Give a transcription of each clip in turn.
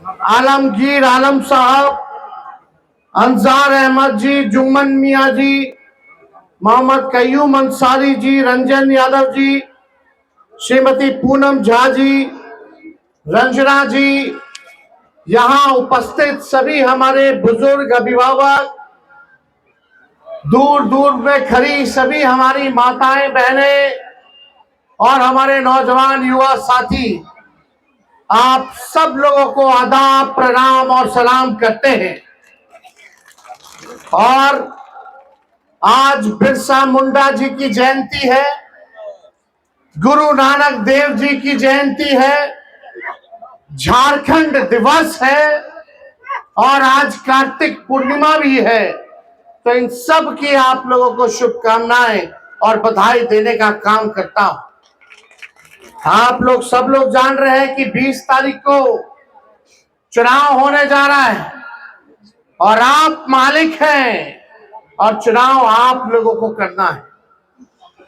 आलमगीर आलम साहब, अंजार अहमद जी, जुम्मन मियाँ जी, मोहम्मद कयूम अंसारी जी, रंजन यादव जी, श्रीमती पूनम झा जी, रंजना जी, यहाँ उपस्थित सभी हमारे बुजुर्ग अभिभावक, दूर दूर में खड़ी सभी हमारी माताएं बहनें और हमारे नौजवान युवा साथी, आप सब लोगों को आदाब, प्रणाम और सलाम करते हैं। और आज बिरसा मुंडा जी की जयंती है, गुरु नानक देव जी की जयंती है, झारखंड दिवस है और आज कार्तिक पूर्णिमा भी है। तो इन सब की आप लोगों को शुभकामनाएं और बधाई देने का काम करता हूं। आप लोग सब लोग जान रहे हैं कि 20 तारीख को चुनाव होने जा रहा है और आप मालिक हैं और चुनाव आप लोगों को करना है।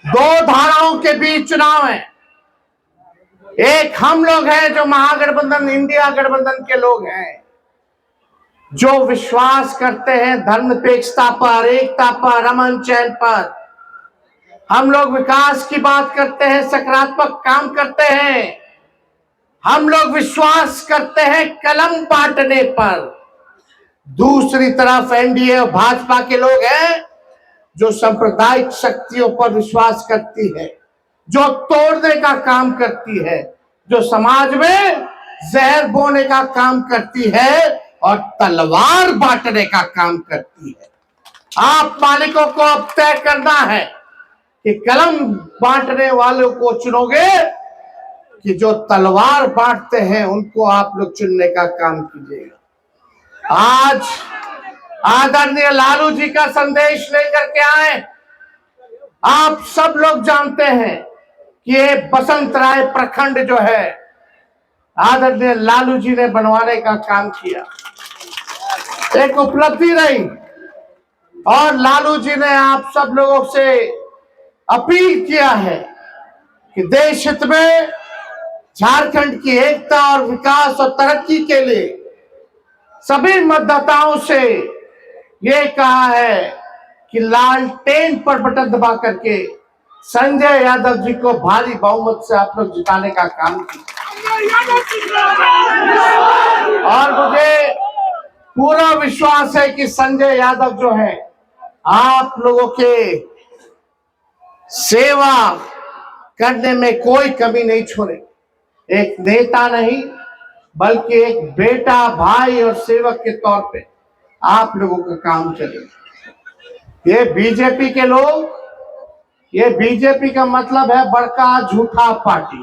दो धाराओं के बीच चुनाव है। एक हम लोग हैं जो महागठबंधन, इंडिया गठबंधन के लोग हैं, जो विश्वास करते हैं धर्मनिरपेक्षता पर, एकता पर, अमन चैन पर। हम लोग विकास की बात करते हैं, सकारात्मक काम करते हैं। हम लोग विश्वास करते हैं कलम बांटने पर। दूसरी तरफ एनडीए और भाजपा के लोग हैं जो सांप्रदायिक शक्तियों पर विश्वास करती है, जो तोड़ने का काम करती है, जो समाज में जहर बोने का काम करती है और तलवार बांटने का काम करती है। आप मालिकों को अब तय करना है कि कलम बांटने वालों को चुनोगे कि जो तलवार बांटते हैं उनको आप लोग चुनने का काम कीजिएगा। आज आदरणीय लालू जी का संदेश लेकर के आए। आप सब लोग जानते हैं कि ये बसंत राय प्रखंड जो है आदरणीय लालू जी ने बनवाने का काम किया, एक उपलब्धि रही। और लालू जी ने आप सब लोगों से अपील किया है कि देश हित में झारखंड की एकता और विकास और तरक्की के लिए सभी मतदाताओं से ये कहा है कि लालटेन पर बटन दबा करके संजय यादव जी को भारी बहुमत से आप लोग जिताने का काम किया। और मुझे पूरा विश्वास है कि संजय यादव जो है आप लोगों के सेवा करने में कोई कमी नहीं छोड़े। एक नेता नहीं बल्कि एक बेटा, भाई और सेवक के तौर पे आप लोगों का काम चले। ये बीजेपी के लोग, ये बीजेपी का मतलब है बड़का झूठा पार्टी।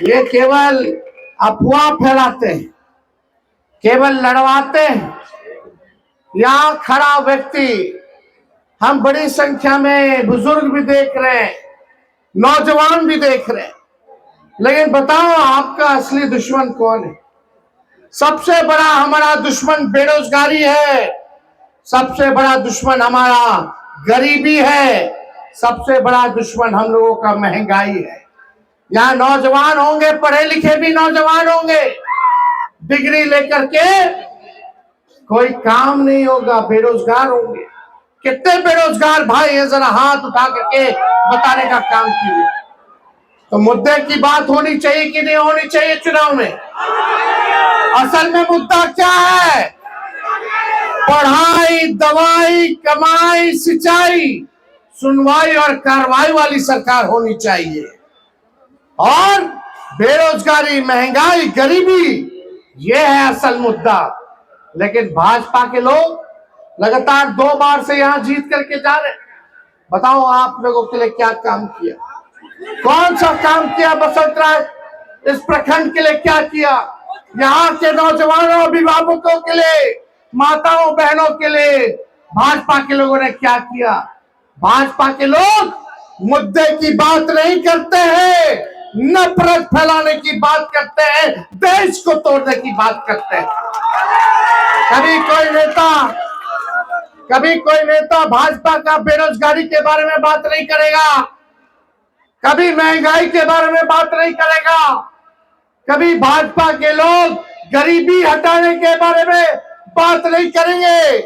ये केवल अफवाह फैलाते हैं, केवल लड़वाते हैं। यहां खड़ा व्यक्ति, हम बड़ी संख्या में बुजुर्ग भी देख रहे हैं, नौजवान भी देख रहे हैं, लेकिन बताओ आपका असली दुश्मन कौन है? सबसे बड़ा हमारा दुश्मन बेरोजगारी है, सबसे बड़ा दुश्मन हमारा गरीबी है, सबसे बड़ा दुश्मन हम लोगों का महंगाई है। यहाँ नौजवान होंगे, पढ़े लिखे भी नौजवान होंगे, डिग्री लेकर के कोई काम नहीं होगा, बेरोजगार होंगे। कितने बेरोजगार भाई हैं, जरा हाथ उठा करके बताने का काम कीजिए। तो मुद्दे की बात होनी चाहिए कि नहीं होनी चाहिए चुनाव में? असल में मुद्दा क्या है? पढ़ाई, दवाई, कमाई, सिंचाई, सुनवाई और कार्रवाई वाली सरकार होनी चाहिए। और बेरोजगारी, महंगाई, गरीबी, ये है असल मुद्दा। लेकिन भाजपा के लोग लगातार 2 बार से यहां जीत करके जा रहे हैं। बताओ आप लोगों के लिए क्या काम किया? कौन सा काम किया? बसंत राय इस प्रखंड के लिए क्या किया? यहाँ के नौजवानों, अभिभावकों के लिए, माताओं बहनों के लिए भाजपा के लोगों ने क्या किया? भाजपा के लोग मुद्दे की बात नहीं करते हैं, नफरत फैलाने की बात करते हैं, देश को तोड़ने की बात करते हैं। कभी कोई नेता भाजपा का बेरोजगारी के बारे में बात नहीं करेगा, कभी महंगाई के बारे में बात नहीं करेगा, कभी भाजपा के लोग गरीबी हटाने के बारे में बात नहीं करेंगे।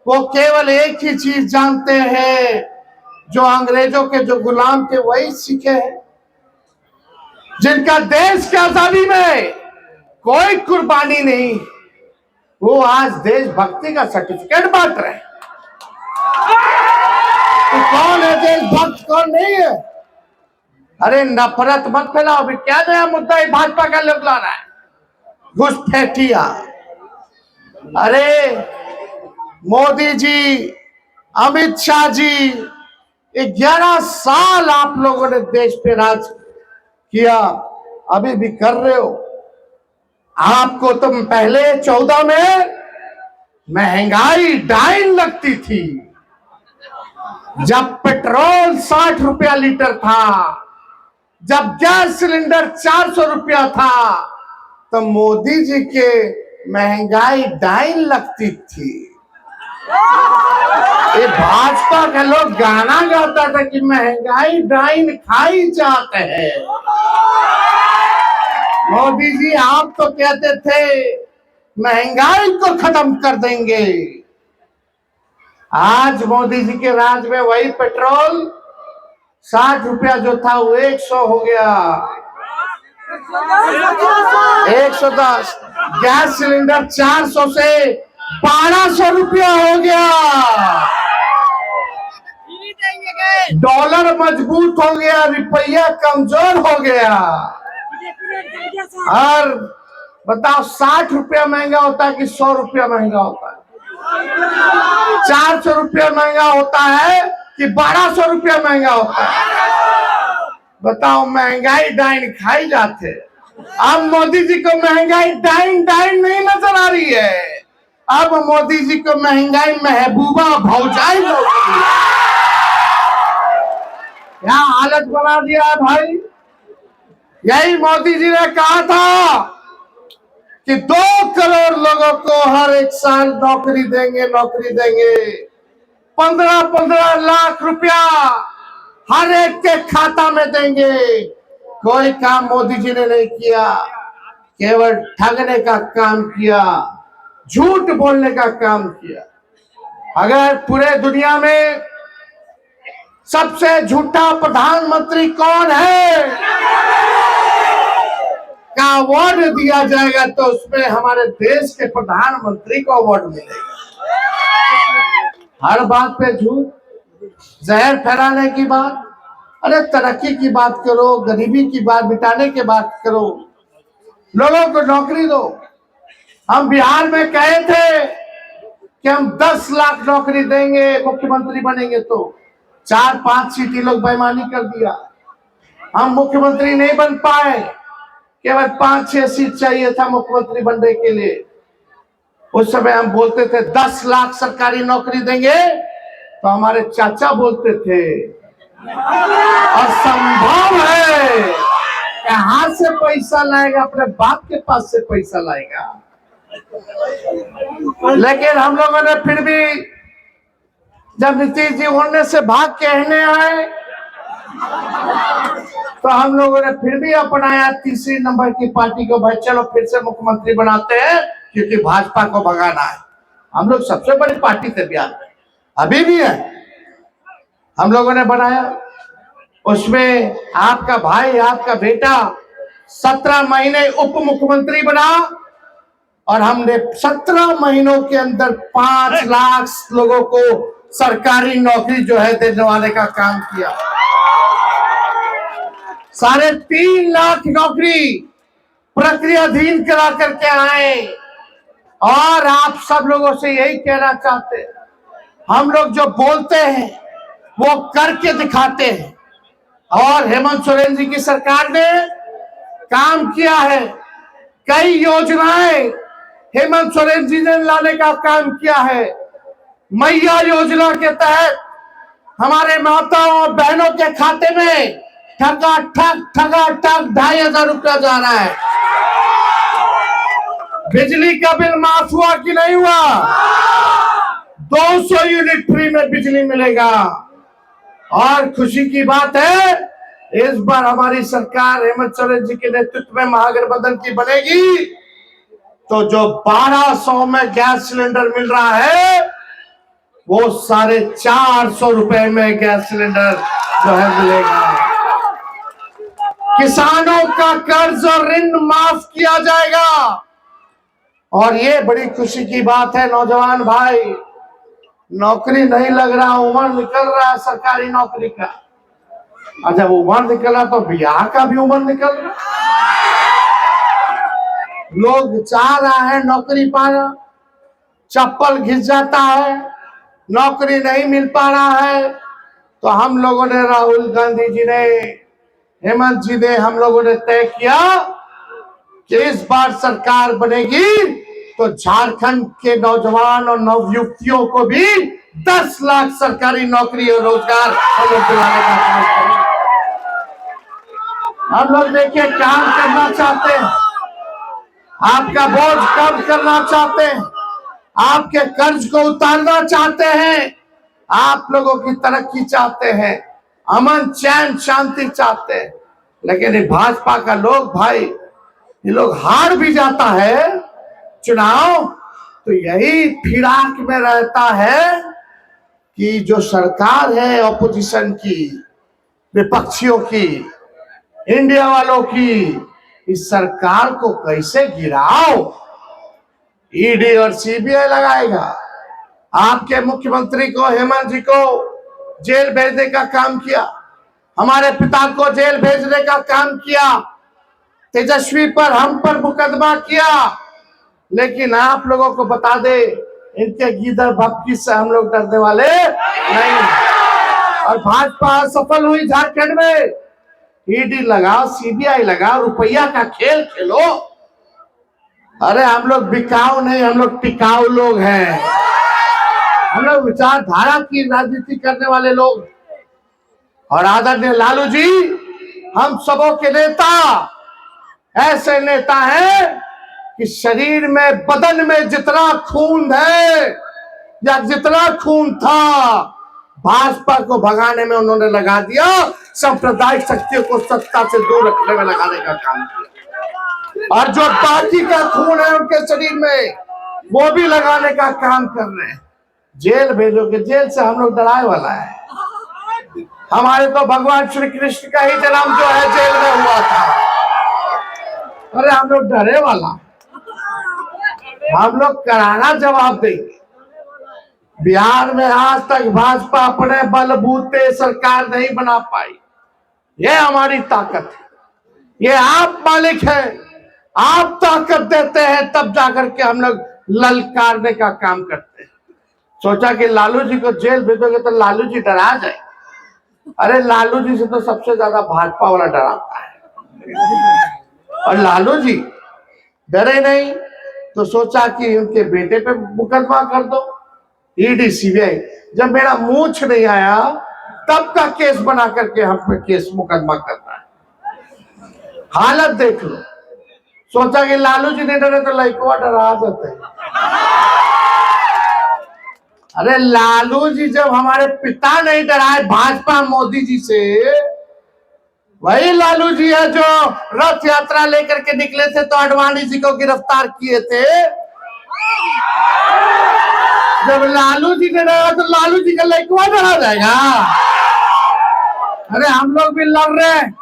वो केवल एक ही चीज जानते हैं, जो अंग्रेजों के जो गुलाम थे वही सीखे हैं, जिनका देश की आजादी में कोई कुर्बानी नहीं, वो आज देशभक्ति का सर्टिफिकेट बांट रहे हैं। तो कौन है देशभक्त, कौन नहीं है? अरे नफरत मत फैलाओ। अभी क्या नया मुद्दा है भाजपा का लोग ला रहा है, घुसपैठिया। अरे मोदी जी, अमित शाह जी, 11 साल आप लोगों ने देश पे राज किया, अभी भी कर रहे हो। आपको तुम पहले 14 में महंगाई डाइन लगती थी, जब पेट्रोल 60 रुपया लीटर था, जब गैस सिलेंडर 400 रुपया था, तो मोदी जी के महंगाई डाइन लगती थी। ये भाजपा के लोग गाना गाता था कि महंगाई डाइन खाई जाते हैं। मोदी जी आप तो कहते थे महंगाई को खत्म कर देंगे। आज मोदी जी के राज में वही पेट्रोल 60 रुपया जो था वो 100 हो गया, 110। गैस सिलेंडर 400 से 1200 रुपया हो गया। डॉलर मजबूत हो गया, रुपया कमजोर हो गया। और बताओ 60 रुपया महंगा होता है कि 100 रुपया महंगा होता है? 400 रुपया महंगा होता है कि 1200 रुपया महंगा होता है? बताओ, महंगाई डाइन खाई जाते। अब मोदी जी को महंगाई डाइन नहीं नजर आ रही है, अब मोदी जी को महंगाई महबूबा भौजाई हो रही है। क्या हालत बना दिया है भाई। यही मोदी जी ने कहा था कि 2 करोड़ लोगों को हर एक साल नौकरी देंगे। 15-15 लाख रुपया हर एक के खाता में देंगे। कोई काम मोदी जी ने नहीं किया, केवल ठगने का काम किया, झूठ बोलने का काम किया। अगर पूरे दुनिया में सबसे झूठा प्रधानमंत्री कौन है का अवार्ड दिया जाएगा, तो उसमें हमारे देश के प्रधानमंत्री को अवार्ड मिलेगा। हर बात पे झूठ, जहर फैलाने की बात। अरे तरक्की की बात करो, गरीबी की बात मिटाने की बात करो, लोगों को नौकरी दो। हम बिहार में कहे थे कि हम 10 लाख नौकरी देंगे मुख्यमंत्री बनेंगे, तो 4-5 सीट लोग बेईमानी कर दिया। हम मुख्यमंत्री नहीं बन पाए, केवल 5-6 सीट चाहिए था मुख्यमंत्री बनने के लिए। उस समय हम बोलते थे 10 लाख सरकारी नौकरी देंगे, तो हमारे चाचा बोलते थे असंभव है, कहां से पैसा लाएगा, अपने बाप के पास से पैसा लाएगा। लेकिन हम लोगों ने फिर भी, जब नीतीश जी उड़ने से भाग के कहने आए, तो हम लोगों ने फिर भी अपनाया तीसरी नंबर की पार्टी को। भाई चलो फिर से मुख्यमंत्री बनाते हैं, क्योंकि भाजपा को भगाना है। हम लोग सबसे बड़ी पार्टी थे बिहार में, अभी भी है। हम लोगों ने बनाया, उसमें आपका भाई, आपका बेटा 17 महीने उप मुख्यमंत्री बना, और हमने 17 महीनों के अंदर 5 लाख लोगों को सरकारी नौकरी जो है दिलवाने का काम किया। 3.5 लाख नौकरी प्रक्रियाधीन करा करके आए। और आप सब लोगों से यही कहना चाहते हैं, हम लोग जो बोलते हैं वो करके दिखाते हैं। और हेमंत सोरेन जी की सरकार ने काम किया है, कई योजनाएं हेमंत सोरेन जी ने लाने का काम किया है। मैया योजना के तहत हमारे माताओं और बहनों के खाते में ठगा ठग 2,500 रुपया जा रहा है। बिजली का बिल माफ हुआ कि नहीं हुआ? 200 यूनिट फ्री में बिजली मिलेगा। और खुशी की बात है इस बार हमारी सरकार हेमंत सोरेन जी के नेतृत्व में महागठबंधन की बनेगी तो जो 1200 में गैस सिलेंडर मिल रहा है वो 450 रुपए में गैस सिलेंडर जो है मिलेगा। किसानों का कर्ज और ऋण माफ किया जाएगा। और ये बड़ी खुशी की बात है नौजवान भाई, नौकरी नहीं लग रहा, उम्र निकल रहा है सरकारी नौकरी का। और जब उम्र निकला तो ब्याह का भी उम्र निकल रहा। लोग चाह रहा है नौकरी पाना, चप्पल घिस जाता है, नौकरी नहीं मिल पा रहा है। तो हम लोगों ने, राहुल गांधी जी ने, हेमंत जी ने, हम लोगों ने तय किया कि इस बार सरकार बनेगी तो झारखंड के नौजवान और नवयुवतियों को भी 10 लाख सरकारी नौकरी और रोजगार हम लोग दिलाने का काम करेंगे। हम लोग देखिए काम करना चाहते हैं, आपका बोझ कम करना चाहते हैं, आपके कर्ज को उतारना चाहते हैं, आप लोगों की तरक्की चाहते हैं, अमन चैन शांति चाहते हैं। लेकिन ये भाजपा का लोग भाई, ये लोग हार भी जाता है चुनाव तो यही फिराक में रहता है कि जो सरकार है ऑपोजिशन की, विपक्षियों की, इंडिया वालों की, इस सरकार को कैसे गिराओ। ईडी और सीबीआई लगाएगा, आपके मुख्यमंत्री को, हेमंत जी को जेल भेजने का काम किया, हमारे पिता को जेल भेजने का काम किया, तेजस्वी पर, हम पर मुकदमा किया। लेकिन आप लोगों को बता दे, इनके गीदड़ भपकी से हम लोग डरने वाले नहीं। और भाजपा सफल हुई झारखंड में, ईडी लगाओ, सीबीआई लगाओ, रुपया का खेल खेलो। अरे हम लोग बिकाऊ नहीं, हम लोग टिकाऊ लोग हैं। हम लोग विचारधारा की राजनीति करने वाले लोग। और आदरणीय लालू जी हम सबों के नेता, ऐसे नेता हैं कि शरीर में, बदन में जितना खून है या जितना खून था, भाजपा को भगाने में उन्होंने लगा दिया, सांप्रदायिक शक्तियों को सत्ता से दूर रखने में लगाने का काम किया। और जो बाकी का खून है उनके शरीर में, वो भी लगाने का काम कर रहे हैं। जेल भेजोगे, जेल से हम लोग डराए वाला है। हमारे तो भगवान श्री कृष्ण का ही जन्म जो है जेल में हुआ था। अरे हम लोग डरे वाला, हम लोग कराना जवाब देंगे। बिहार में आज तक भाजपा अपने बलबूते सरकार नहीं बना पाई। ये हमारी ताकत है, ये आप मालिक है, आप ताकत देते हैं तब जाकर के हम लोग ललकारने का काम करते हैं। सोचा कि लालू जी को जेल भेजोगे तो लालू जी डरा जाए। अरे लालू जी से तो सबसे ज्यादा भाजपा वाला डराता है। और लालू जी डरे नहीं तो सोचा कि उनके बेटे पे मुकदमा कर दो, ईडी सीबीआई। जब मेरा मूछ नहीं आया तब का केस बना करके हम पे केस मुकदमा करना है। हालत देख लो। सोचा कि लालू जी नहीं डरे तो लड़कों डरा जाते हैं। अरे लालू जी जब हमारे पिता नहीं डराए भाजपा मोदी जी से, वही लालू जी है जो रथ यात्रा लेकर के निकले थे तो आडवाणी जी को गिरफ्तार किए थे। जब लालू जी ने डरा तो लालू जी का लड़का डरा जाएगा। अरे हम लोग भी लड़ रहे हैं,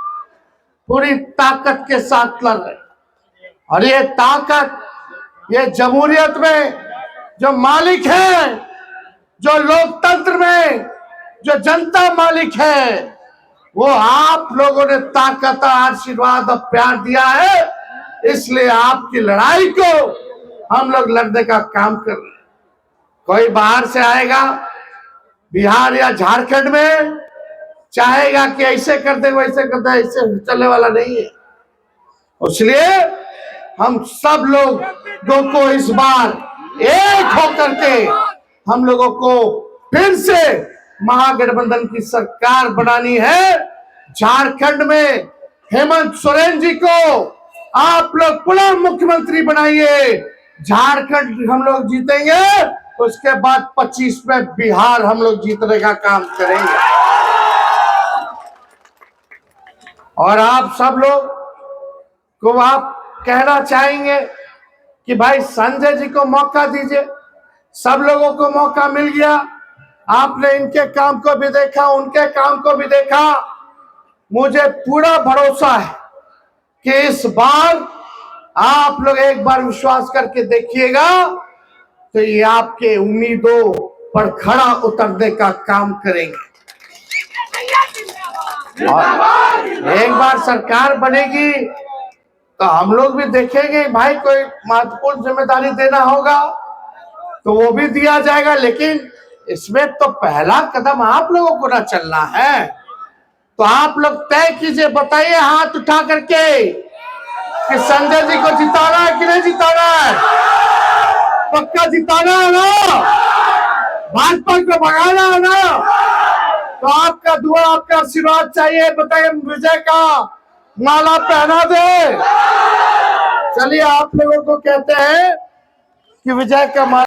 पूरी ताकत के साथ लड़ रहे हैं। और ये ताकत, ये जमहूरियत में जो मालिक है, जो लोकतंत्र में जो जनता मालिक है, वो आप लोगों ने ताकत, आशीर्वाद और प्यार दिया है। इसलिए आपकी लड़ाई को हम लोग लड़ने का काम कर रहे हैं। कोई बाहर से आएगा बिहार या झारखंड में, चाहेगा कि ऐसे कर दे वैसे कर दे, ऐसे चलने वाला नहीं है। इसलिए हम सब लोगों को इस बार एक होकर के हम लोगों को फिर से महागठबंधन की सरकार बनानी है। झारखंड में हेमंत सोरेन जी को आप लोग पुनः मुख्यमंत्री बनाइए। झारखंड हम लोग जीतेंगे, उसके बाद 25 में बिहार हम लोग जीतने का काम करेंगे। और आप सब लोग को आप कहना चाहेंगे कि भाई संजय जी को मौका दीजिए। सब लोगों को मौका मिल गया, आपने इनके काम को भी देखा, उनके काम को भी देखा। मुझे पूरा भरोसा है कि इस बार आप लोग एक बार विश्वास करके देखिएगा तो ये आपके उम्मीदों पर खड़ा उतरने का काम करेंगे। और एक बार सरकार बनेगी तो हम लोग भी देखेंगे भाई, कोई महत्वपूर्ण जिम्मेदारी देना होगा तो वो भी दिया जाएगा, लेकिन इसमें तो पहला कदम आप लोगों को ना चलना है। तो आप लोग तय कीजिए, बताइए हाथ उठा करके कि संजय जी को जिताना है कि नहीं जिताना है? पक्का जिताना है ना? भाजपा को भगाना है ना? तो आपका दुआ, आपका आशीर्वाद चाहिए। बताइए, विजय का माला पहना दे। चलिए, आप लोगों को कहते हैं कि विजय का माला